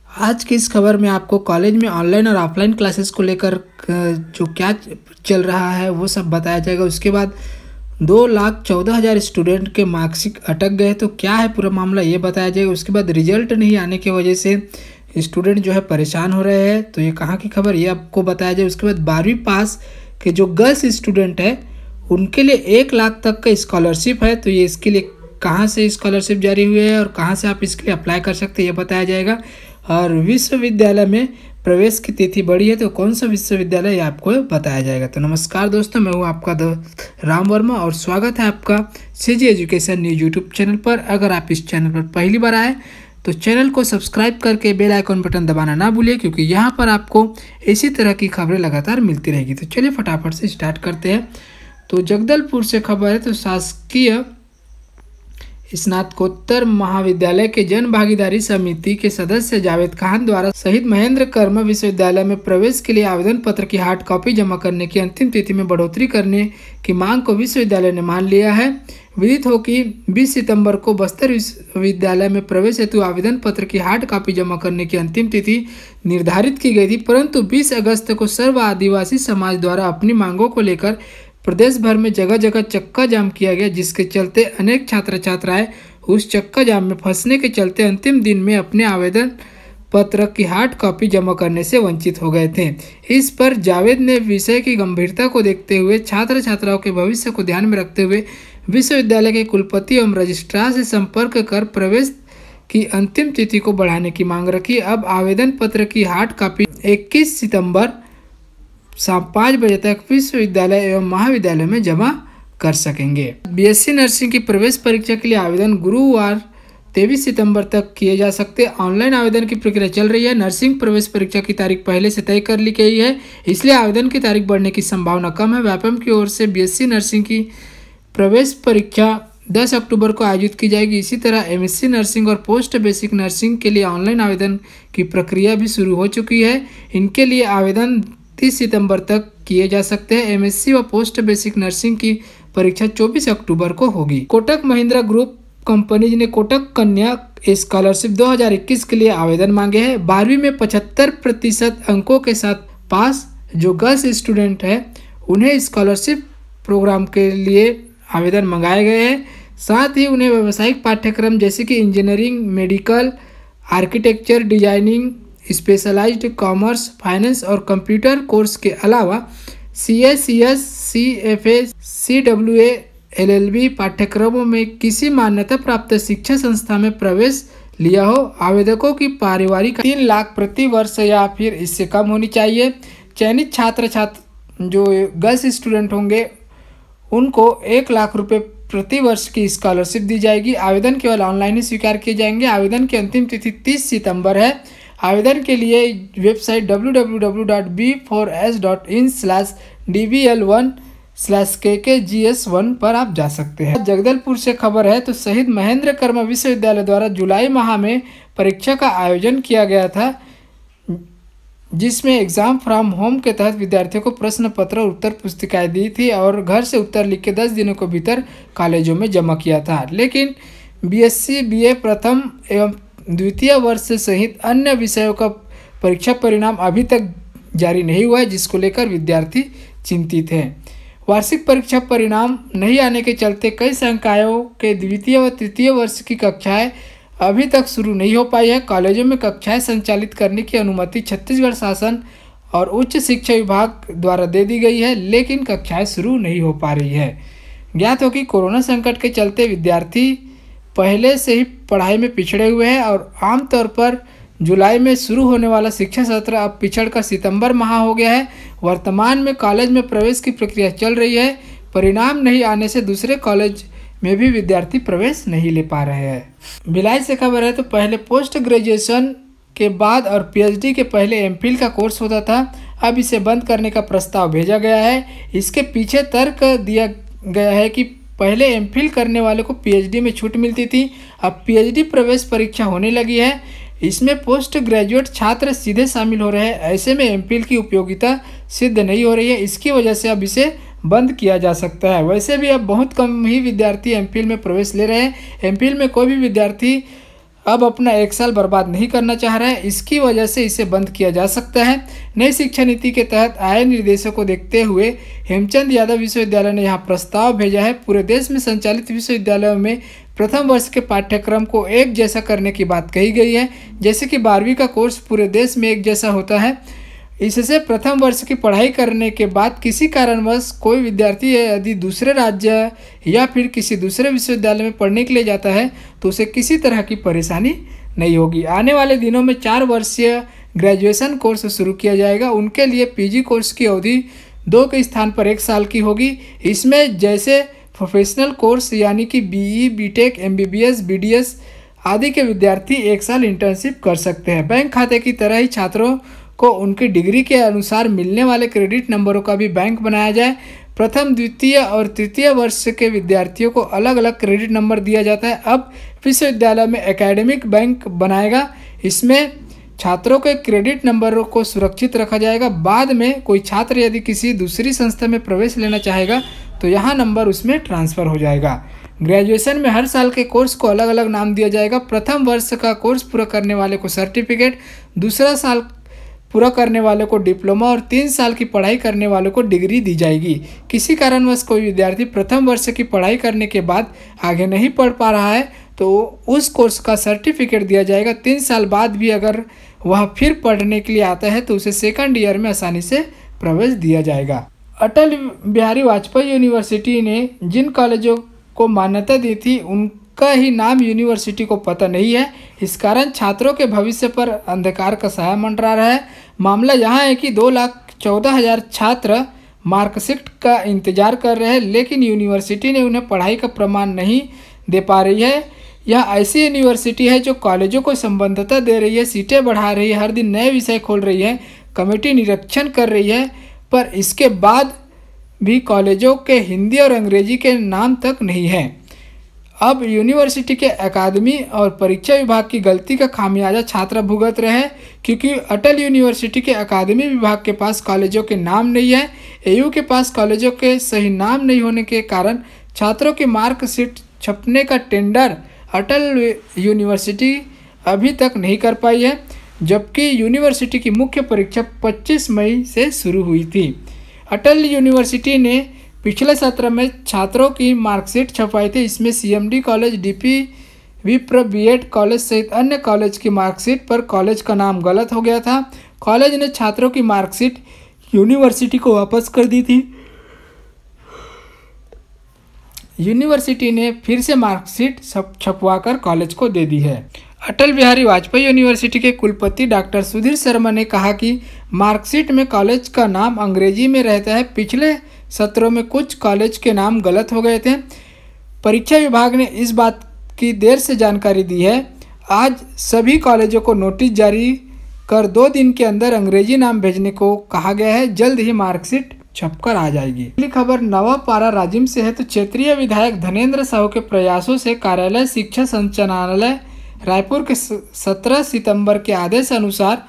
आज की इस खबर में आपको कॉलेज में ऑनलाइन और ऑफलाइन क्लासेस को लेकर जो क्या चल रहा है वो सब बताया जाएगा। उसके बाद 2,14,000 स्टूडेंट के मार्कशीट अटक गए तो क्या है पूरा मामला ये बताया जाएगा। उसके बाद रिजल्ट नहीं आने की वजह से स्टूडेंट जो है परेशान हो रहे हैं, तो ये कहाँ की खबर ये आपको बताया जाए। उसके बाद 12वीं पास के जो गर्ल्स स्टूडेंट है उनके लिए 1 लाख तक का स्कॉलरशिप है, तो ये इसके लिए कहाँ से स्कॉलरशिप जारी हुई है और कहाँ से आप इसके लिए अप्लाई कर सकते हैं ये बताया जाएगा। और विश्वविद्यालय में प्रवेश की तिथि बढ़ी है, तो कौन सा विश्वविद्यालय ये आपको बताया जाएगा। तो नमस्कार दोस्तों, मैं हूँ आपका राम वर्मा और स्वागत है आपका CG education news YouTube channel पर। अगर आप इस चैनल पर पहली बार आए तो चैनल को सब्सक्राइब करके बेल आइकन बटन दबाना ना भूलिए, क्योंकि यहाँ पर आपको इसी तरह की खबरें लगातार मिलती रहेगी। तो चलिए फटाफट से स्टार्ट करते हैं। तो जगदलपुर से खबर है, तो शासकीय स्नातकोत्तर महाविद्यालय के जन भागीदारी समिति के सदस्य जावेद खान द्वारा शहीद महेंद्र कर्म विश्वविद्यालय में प्रवेश के लिए आवेदन पत्र की हार्ड कॉपी जमा करने की अंतिम तिथि में बढ़ोतरी करने की मांग को विश्वविद्यालय ने मान लिया है। विदित हो कि 20 सितंबर को बस्तर विश्वविद्यालय में प्रवेश हेतु आवेदन पत्र की हार्ड कॉपी जमा करने की अंतिम तिथि निर्धारित की गई थी, परंतु 20 अगस्त को सर्व आदिवासी समाज द्वारा अपनी मांगों को लेकर प्रदेश भर में जगह जगह चक्का जाम किया गया, जिसके चलते अनेक छात्र छात्राएं उस चक्का जाम में फंसने के चलते अंतिम दिन में अपने आवेदन पत्र की हार्ड कॉपी जमा करने से वंचित हो गए थे। इस पर जावेद ने विषय की गंभीरता को देखते हुए छात्र छात्राओं के भविष्य को ध्यान में रखते हुए विश्वविद्यालय के कुलपति एवं रजिस्ट्रार से संपर्क कर प्रवेश की अंतिम तिथि को बढ़ाने की मांग रखी। अब आवेदन पत्र की हार्ड कॉपी 21 सितंबर शाम 5 बजे तक विश्वविद्यालय एवं महाविद्यालय में जमा कर सकेंगे। बीएससी नर्सिंग की प्रवेश परीक्षा के लिए आवेदन गुरुवार 23 सितंबर तक किए जा सकते हैं। ऑनलाइन आवेदन की प्रक्रिया चल रही है। नर्सिंग प्रवेश परीक्षा की तारीख पहले से तय कर ली गई है, इसलिए आवेदन की तारीख बढ़ने की संभावना कम है। व्यापम की ओर से बीएससी नर्सिंग की प्रवेश परीक्षा 10 अक्टूबर को आयोजित की जाएगी। इसी तरह एमएससी नर्सिंग और पोस्ट बेसिक नर्सिंग के लिए ऑनलाइन आवेदन की प्रक्रिया भी शुरू हो चुकी है। इनके लिए आवेदन 30 सितंबर तक किए जा सकते हैं। एमएससी व पोस्ट बेसिक नर्सिंग की परीक्षा 24 अक्टूबर को होगी। कोटक महिंद्रा ग्रुप कंपनीज ने कोटक कन्या स्कॉलरशिप 2021 के लिए आवेदन मांगे हैं। 12वीं में 75% अंकों के साथ पास जो गर्ल्स स्टूडेंट है उन्हें स्कॉलरशिप प्रोग्राम के लिए आवेदन मंगाए गए हैं। साथ ही उन्हें व्यावसायिक पाठ्यक्रम जैसे कि engineering, medical, architecture, designing, specialised commerce, finance और कंप्यूटर कोर्स के अलावा CA, CS, CFA, CWA, LLB पाठ्यक्रमों में किसी मान्यता प्राप्त शिक्षा संस्था में प्रवेश लिया हो। आवेदकों की पारिवारिक 3 लाख प्रति वर्ष या फिर इससे कम होनी चाहिए। चयनित छात्र जो गर्ल्स स्टूडेंट होंगे उनको 1 लाख रुपये प्रति वर्ष की स्कॉलरशिप दी जाएगी। आवेदन केवल ऑनलाइन ही स्वीकार किए जाएंगे। आवेदन की अंतिम तिथि 30 सितंबर है। आवेदन के लिए वेबसाइट www.b4s.in/dbl1/kkgs1 पर आप जा सकते हैं। जगदलपुर से खबर है, तो शहीद महेंद्र कर्म विश्वविद्यालय द्वारा जुलाई माह में परीक्षा का आयोजन किया गया था, जिसमें एग्जाम फ्रॉम होम के तहत विद्यार्थियों को प्रश्न पत्र और उत्तर पुस्तिकाएं दी थी और घर से उत्तर लिख के 10 दिनों के भीतर कॉलेजों में जमा किया था। लेकिन बीएससी, बीए प्रथम एवं द्वितीय वर्ष सहित अन्य विषयों का परीक्षा परिणाम अभी तक जारी नहीं हुआ है, जिसको लेकर विद्यार्थी चिंतित हैं। वार्षिक परीक्षा परिणाम नहीं आने के चलते कई संकायों के द्वितीय व तृतीय वर्ष की कक्षाएं अभी तक शुरू नहीं हो पाई है। कॉलेजों में कक्षाएं संचालित करने की अनुमति छत्तीसगढ़ शासन और उच्च शिक्षा विभाग द्वारा दे दी गई है, लेकिन कक्षाएं शुरू नहीं हो पा रही है। ज्ञात हो कि कोरोना संकट के चलते विद्यार्थी पहले से ही पढ़ाई में पिछड़े हुए हैं और आमतौर पर जुलाई में शुरू होने वाला शिक्षा सत्र अब पिछड़कर सितंबर माह हो गया है। वर्तमान में कॉलेज में प्रवेश की प्रक्रिया चल रही है। परिणाम नहीं आने से दूसरे कॉलेज में भी विद्यार्थी प्रवेश नहीं ले पा रहे हैं। भिलाई से खबर है, तो पहले पोस्ट ग्रेजुएशन के बाद और PhD के पहले एमफिल का कोर्स होता था, अब इसे बंद करने का प्रस्ताव भेजा गया है। इसके पीछे तर्क दिया गया है कि पहले एमफिल करने वाले को PhD में छूट मिलती थी, अब PhD प्रवेश परीक्षा होने लगी है। इसमें पोस्ट ग्रेजुएट छात्र सीधे शामिल हो रहे हैं। ऐसे में एमफिल की उपयोगिता सिद्ध नहीं हो रही है, इसकी वजह से अब इसे बंद किया जा सकता है। वैसे भी अब बहुत कम ही विद्यार्थी एमफिल में प्रवेश ले रहे हैं। एमफिल में कोई भी विद्यार्थी अब अपना 1 साल बर्बाद नहीं करना चाह रहा है, इसकी वजह से इसे बंद किया जा सकता है। नई शिक्षा नीति के तहत आए निर्देशों को देखते हुए हेमचंद यादव विश्वविद्यालय ने यहाँ प्रस्ताव भेजा है। पूरे देश में संचालित विश्वविद्यालयों में प्रथम वर्ष के पाठ्यक्रम को एक जैसा करने की बात कही गई है। जैसे कि 12वीं का कोर्स पूरे देश में एक जैसा होता है, इससे प्रथम वर्ष की पढ़ाई करने के बाद किसी कारणवश कोई विद्यार्थी यदि दूसरे राज्य या फिर किसी दूसरे विश्वविद्यालय में पढ़ने के लिए जाता है तो उसे किसी तरह की परेशानी नहीं होगी। आने वाले दिनों में 4 वर्षीय ग्रेजुएशन कोर्स शुरू किया जाएगा। उनके लिए पीजी कोर्स की अवधि 2 के स्थान पर 1 साल की होगी। इसमें जैसे प्रोफेशनल कोर्स यानी कि बीई, बीटेक, एमबीबीएस, बीडीएस आदि के विद्यार्थी 1 साल इंटर्नशिप कर सकते हैं। बैंक खाते की तरह ही छात्रों को उनकी डिग्री के अनुसार मिलने वाले क्रेडिट नंबरों का भी बैंक बनाया जाए। प्रथम, द्वितीय और तृतीय वर्ष के विद्यार्थियों को अलग अलग क्रेडिट नंबर दिया जाता है। अब विश्वविद्यालय में एकेडमिक बैंक बनाएगा। इसमें छात्रों के क्रेडिट नंबरों को सुरक्षित रखा जाएगा। बाद में कोई छात्र यदि किसी दूसरी संस्था में प्रवेश लेना चाहेगा तो यहाँ नंबर उसमें ट्रांसफ़र हो जाएगा। ग्रेजुएशन में हर साल के कोर्स को अलग अलग नाम दिया जाएगा। प्रथम वर्ष का कोर्स पूरा करने वाले को सर्टिफिकेट, दूसरा साल पूरा करने वाले को डिप्लोमा और 3 साल की पढ़ाई करने वालों को डिग्री दी जाएगी। किसी कारणवश कोई विद्यार्थी प्रथम वर्ष की पढ़ाई करने के बाद आगे नहीं पढ़ पा रहा है तो उस कोर्स का सर्टिफिकेट दिया जाएगा। 3 साल बाद भी अगर वह फिर पढ़ने के लिए आता है तो उसे सेकंड ईयर में आसानी से प्रवेश दिया जाएगा। अटल बिहारी वाजपेयी यूनिवर्सिटी ने जिन कॉलेजों को मान्यता दी थी उनका ही नाम यूनिवर्सिटी को पता नहीं है। इस कारण छात्रों के भविष्य पर अंधकार का साया मंडरा रहा है। मामला यहाँ है कि 2,14,000 छात्र मार्कशीट का इंतजार कर रहे हैं, लेकिन यूनिवर्सिटी ने उन्हें पढ़ाई का प्रमाण नहीं दे पा रही है। यह ऐसी यूनिवर्सिटी है जो कॉलेजों को संबद्धता दे रही है, सीटें बढ़ा रही है, हर दिन नए विषय खोल रही है, कमेटी निरीक्षण कर रही है, पर इसके बाद भी कॉलेजों के हिंदी और अंग्रेजी के नाम तक नहीं है। अब यूनिवर्सिटी के अकादमी और परीक्षा विभाग की गलती का खामियाजा छात्र भुगत रहे हैं, क्योंकि अटल यूनिवर्सिटी के अकादमी विभाग के पास कॉलेजों के नाम नहीं है। एयू के पास कॉलेजों के सही नाम नहीं होने के कारण छात्रों की मार्कशीट छपने का टेंडर अटल यूनिवर्सिटी अभी तक नहीं कर पाई है, जबकि यूनिवर्सिटी की मुख्य परीक्षा 25 मई से शुरू हुई थी। अटल यूनिवर्सिटी ने पिछले सत्र में छात्रों की मार्कशीट छपवाई थी। इसमें सीएमडी कॉलेज, डीपी, विप्र, बीएड कॉलेज सहित अन्य कॉलेज की मार्कशीट पर कॉलेज का नाम गलत हो गया था। कॉलेज ने छात्रों की मार्कशीट यूनिवर्सिटी को वापस कर दी थी। यूनिवर्सिटी ने फिर से मार्कशीट छपवाकर कॉलेज को दे दी है। अटल बिहारी वाजपेयी यूनिवर्सिटी के कुलपति डॉक्टर सुधीर शर्मा ने कहा कि मार्कशीट में कॉलेज का नाम अंग्रेजी में रहता है। पिछले सत्रों में कुछ कॉलेज के नाम गलत हो गए थे। परीक्षा विभाग ने इस बात की देर से जानकारी दी है। आज सभी कॉलेजों को नोटिस जारी कर 2 दिन के अंदर अंग्रेजी नाम भेजने को कहा गया है। जल्द ही मार्कशीट छपकर आ जाएगी। अगली खबर नवापारा राजिम से है। तो क्षेत्रीय विधायक धनेंद्र साहू के प्रयासों से कार्यालय शिक्षा संचालनालय रायपुर के 17 सितंबर के आदेश अनुसार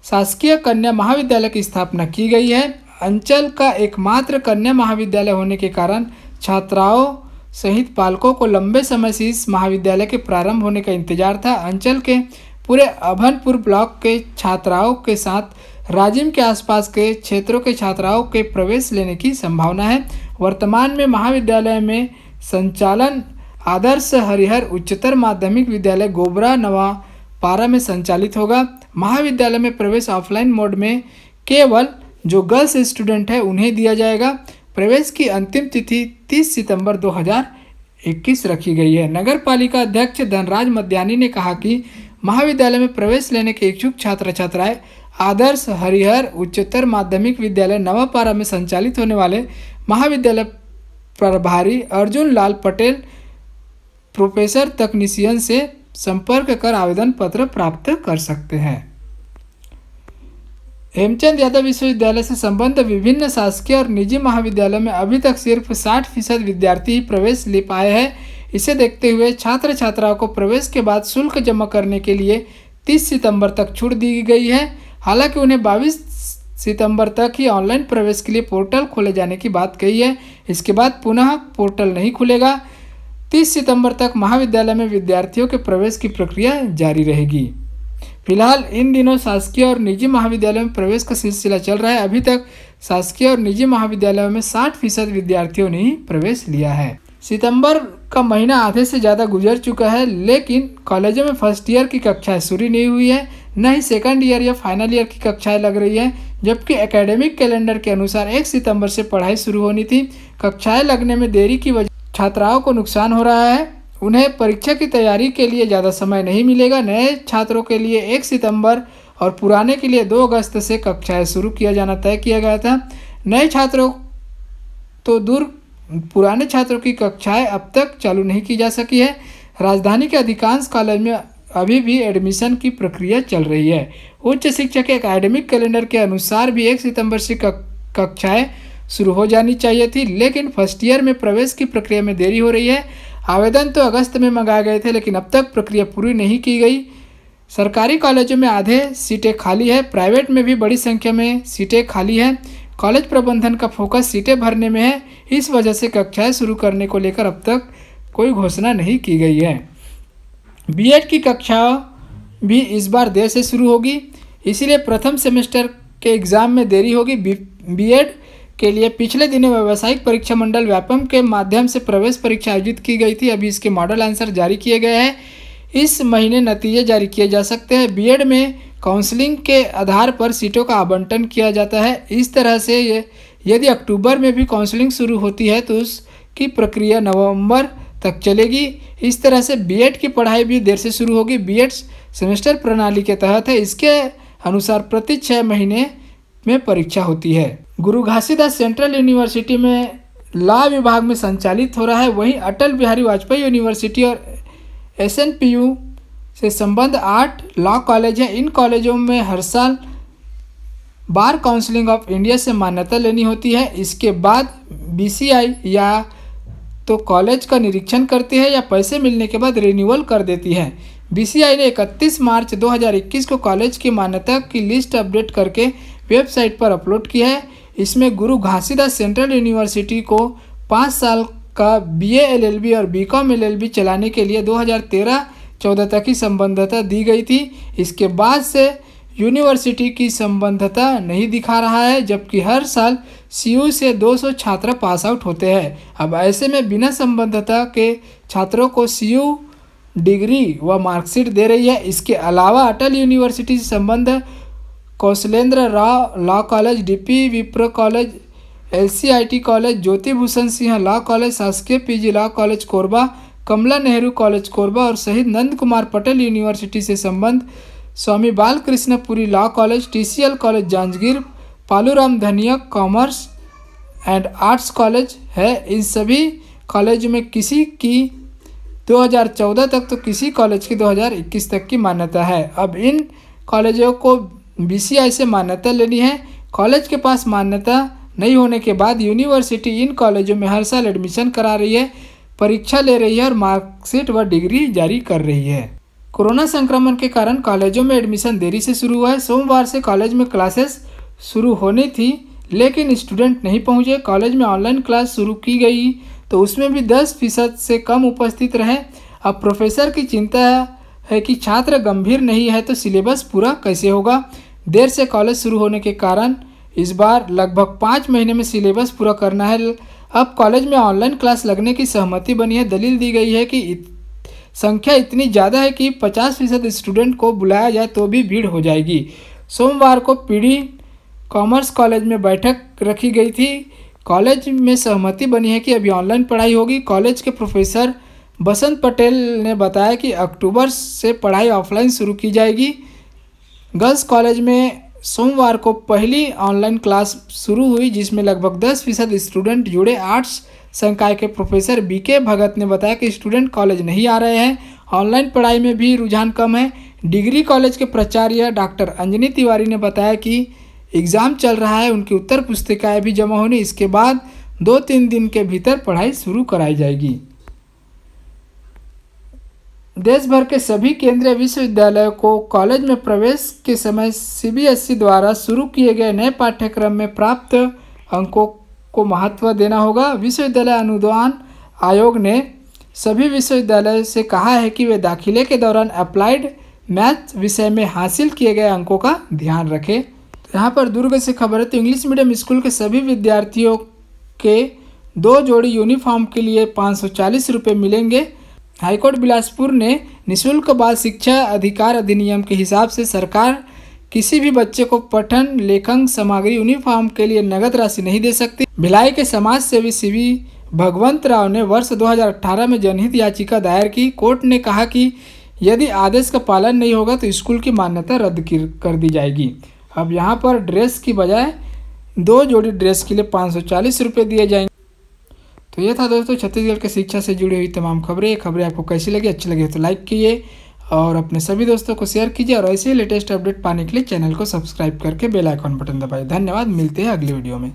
शासकीय कन्या महाविद्यालय की स्थापना की गई है। अंचल का एकमात्र कन्या महाविद्यालय होने के कारण छात्राओं सहित पालकों को लंबे समय से इस महाविद्यालय के प्रारंभ होने का इंतजार था। अंचल के पूरे अभनपुर ब्लॉक के छात्राओं के साथ राजिम के आसपास के क्षेत्रों के छात्राओं के प्रवेश लेने की संभावना है। वर्तमान में महाविद्यालय में संचालन आदर्श हरिहर उच्चतर माध्यमिक विद्यालय गोबरा नवापारा में संचालित होगा। महाविद्यालय में प्रवेश ऑफलाइन मोड में केवल जो गर्ल्स स्टूडेंट है उन्हें दिया जाएगा। प्रवेश की अंतिम तिथि 30 सितंबर 2021 रखी गई है। नगर पालिका अध्यक्ष धनराज मध्यानी ने कहा कि महाविद्यालय में प्रवेश लेने के इच्छुक छात्र छात्राएं आदर्श हरिहर उच्चतर माध्यमिक विद्यालय नवापारा में संचालित होने वाले महाविद्यालय प्रभारी अर्जुन लाल पटेल प्रोफेसर तकनीशियन से संपर्क कर आवेदन पत्र प्राप्त कर सकते हैं। हेमचंद यादव विश्वविद्यालय से संबद्ध विभिन्न शासकीय और निजी महाविद्यालयों में अभी तक सिर्फ 60% विद्यार्थी ही प्रवेश ले पाए हैं। इसे देखते हुए छात्र छात्राओं को प्रवेश के बाद शुल्क जमा करने के लिए 30 सितंबर तक छूट दी गई है। हालांकि उन्हें 22 सितंबर तक ही ऑनलाइन प्रवेश के लिए पोर्टल खोले जाने की बात कही है। इसके बाद पुनः पोर्टल नहीं खुलेगा। 30 सितंबर तक महाविद्यालय में विद्यार्थियों के प्रवेश की प्रक्रिया जारी रहेगी। फिलहाल इन दिनों शासकीय और निजी महाविद्यालयों में प्रवेश का सिलसिला चल रहा है। अभी तक शासकीय और निजी महाविद्यालयों में 60% विद्यार्थियों ने ही प्रवेश लिया है। सितंबर का महीना आधे से ज़्यादा गुजर चुका है, लेकिन कॉलेजों में फर्स्ट ईयर की कक्षाएं शुरू नहीं हुई है, न ही सेकंड ईयर या फाइनल ईयर की कक्षाएं लग रही है। जबकि एकेडमिक कैलेंडर के अनुसार 1 सितंबर से पढ़ाई शुरू होनी थी। कक्षाएं लगने में देरी की वजह छात्राओं को नुकसान हो रहा है। उन्हें परीक्षा की तैयारी के लिए ज़्यादा समय नहीं मिलेगा। नए छात्रों के लिए 1 सितंबर और पुराने के लिए 2 अगस्त से कक्षाएं शुरू किया जाना तय किया गया था। नए छात्रों तो दूर, पुराने छात्रों की कक्षाएं अब तक चालू नहीं की जा सकी है। राजधानी के अधिकांश कॉलेज में अभी भी एडमिशन की प्रक्रिया चल रही है। उच्च शिक्षा के एकेडमिक कैलेंडर के अनुसार भी 1 सितंबर से कक्षाएं शुरू हो जानी चाहिए थी, लेकिन फर्स्ट ईयर में प्रवेश की प्रक्रिया में देरी हो रही है। आवेदन तो अगस्त में मंगाए गए थे, लेकिन अब तक प्रक्रिया पूरी नहीं की गई। सरकारी कॉलेजों में आधे सीटें खाली है, प्राइवेट में भी बड़ी संख्या में सीटें खाली है। कॉलेज प्रबंधन का फोकस सीटें भरने में है। इस वजह से कक्षाएं शुरू करने को लेकर अब तक कोई घोषणा नहीं की गई है। बीएड की कक्षा भी इस बार देर से शुरू होगी, इसीलिए प्रथम सेमेस्टर के एग्ज़ाम में देरी होगी। बीएड के लिए पिछले दिनों व्यावसायिक परीक्षा मंडल व्यापम के माध्यम से प्रवेश परीक्षा आयोजित की गई थी। अभी इसके मॉडल आंसर जारी किए गए हैं। इस महीने नतीजे जारी किए जा सकते हैं। बीएड में काउंसलिंग के आधार पर सीटों का आवंटन किया जाता है। इस तरह से यदि अक्टूबर में भी काउंसलिंग शुरू होती है तो उसकी प्रक्रिया नवंबर तक चलेगी। इस तरह से बीएड की पढ़ाई भी देर से शुरू होगी। बीएड सेमेस्टर प्रणाली के तहत है। इसके अनुसार प्रति 6 महीने में परीक्षा होती है। गुरु घासीदास सेंट्रल यूनिवर्सिटी में लॉ विभाग में संचालित हो रहा है। वहीं अटल बिहारी वाजपेयी यूनिवर्सिटी और एसएनपीयू से संबद्ध 8 लॉ कॉलेज हैं। इन कॉलेजों में हर साल बार काउंसिलिंग ऑफ इंडिया से मान्यता लेनी होती है। इसके बाद बीसीआई या तो कॉलेज का निरीक्षण करती है या पैसे मिलने के बाद रिन्यूअल कर देती है। बीसीआई ने 31 मार्च 2021 को कॉलेज की मान्यता की लिस्ट अपडेट करके वेबसाइट पर अपलोड की है। इसमें गुरु घासीदास सेंट्रल यूनिवर्सिटी को 5 साल का बीए एलएलबी और बीकॉम एलएलबी चलाने के लिए 2013-14 तक की संबद्धता दी गई थी। इसके बाद से यूनिवर्सिटी की संबद्धता नहीं दिखा रहा है, जबकि हर साल सीयू से 200 छात्र पास आउट होते हैं। अब ऐसे में बिना संबद्धता के छात्रों को सीयू डिग्री व मार्कशीट दे रही है। इसके अलावा अटल यूनिवर्सिटी से संबद्ध Kaushalendra Rao law college, DP Vipra college, LCIT college, Jyoti Bhushan Singh law college, शासकीय PG law college Korba, Kamla Nehru college Korba और शहीद नंद कुमार पटेल यूनिवर्सिटी से संबद्ध Swami Balkrishnapuri law college, TCL college Janjgir, Paluram Dhaniya commerce and arts college है। इन सभी कॉलेज में किसी की 2014 तक तो किसी कॉलेज की 2021 तक की मान्यता है। अब इन कॉलेजों को बीसीआई से मान्यता लेनी है। कॉलेज के पास मान्यता नहीं होने के बाद यूनिवर्सिटी इन कॉलेजों में हर साल एडमिशन करा रही है, परीक्षा ले रही है और मार्कशीट व डिग्री जारी कर रही है। कोरोना संक्रमण के कारण कॉलेजों में एडमिशन देरी से शुरू हुआ है। सोमवार से कॉलेज में क्लासेस शुरू होनी थी, लेकिन स्टूडेंट नहीं पहुंचे। कॉलेज में ऑनलाइन क्लास शुरू की गई तो उसमें भी 10% से कम उपस्थित रहे। अब प्रोफेसर की चिंता है कि छात्र गंभीर नहीं है तो सिलेबस पूरा कैसे होगा। देर से कॉलेज शुरू होने के कारण इस बार लगभग 5 महीने में सिलेबस पूरा करना है। अब कॉलेज में ऑनलाइन क्लास लगने की सहमति बनी है। दलील दी गई है कि संख्या इतनी ज़्यादा है कि 50% स्टूडेंट को बुलाया जाए तो भी भीड़ हो जाएगी। सोमवार को पीडी कॉमर्स कॉलेज में बैठक रखी गई थी। कॉलेज में सहमति बनी है कि अभी ऑनलाइन पढ़ाई होगी। कॉलेज के प्रोफेसर बसंत पटेल ने बताया कि अक्टूबर से पढ़ाई ऑफलाइन शुरू की जाएगी। गर्ल्स कॉलेज में सोमवार को पहली ऑनलाइन क्लास शुरू हुई, जिसमें लगभग 10% स्टूडेंट जुड़े। आर्ट्स संकाय के प्रोफेसर बीके भगत ने बताया कि स्टूडेंट कॉलेज नहीं आ रहे हैं। ऑनलाइन पढ़ाई में भी रुझान कम है। डिग्री कॉलेज के प्राचार्य डॉक्टर अंजनी तिवारी ने बताया कि एग्ज़ाम चल रहा है, उनकी उत्तर पुस्तिकाएँ भी जमा होनी, इसके बाद 2-3 दिन के भीतर पढ़ाई शुरू कराई जाएगी। देश भर के सभी केंद्रीय विश्वविद्यालयों को कॉलेज में प्रवेश के समय सीबीएसई द्वारा शुरू किए गए नए पाठ्यक्रम में प्राप्त अंकों को महत्व देना होगा। विश्वविद्यालय अनुदान आयोग ने सभी विश्वविद्यालयों से कहा है कि वे दाखिले के दौरान अप्लाइड मैथ विषय में हासिल किए गए अंकों का ध्यान रखें। यहाँ पर दुर्ग से खबर है तो इंग्लिश मीडियम स्कूल के सभी विद्यार्थियों के 2 जोड़ी यूनिफॉर्म के लिए 540 रुपये मिलेंगे। हाईकोर्ट बिलासपुर ने निःशुल्क बाल शिक्षा अधिकार अधिनियम के हिसाब से सरकार किसी भी बच्चे को पठन लेखन सामग्री यूनिफॉर्म के लिए नगद राशि नहीं दे सकती। भिलाई के समाज सेवी सीवी भगवंत राव ने वर्ष 2018 में जनहित याचिका दायर की। कोर्ट ने कहा कि यदि आदेश का पालन नहीं होगा तो स्कूल की मान्यता रद्द कर दी जाएगी। अब यहाँ पर ड्रेस की बजाय 2 जोड़ी ड्रेस के लिए 540 रुपये दिए जाएंगे। तो ये था दोस्तों छत्तीसगढ़ के शिक्षा से जुड़ी हुई तमाम खबरें। ये खबरें आपको कैसी लगी, अच्छी लगी तो लाइक कीजिए और अपने सभी दोस्तों को शेयर कीजिए और ऐसे ही लेटेस्ट अपडेट पाने के लिए चैनल को सब्सक्राइब करके बेल आइकन बटन दबाइए। धन्यवाद, मिलते हैं अगली वीडियो में।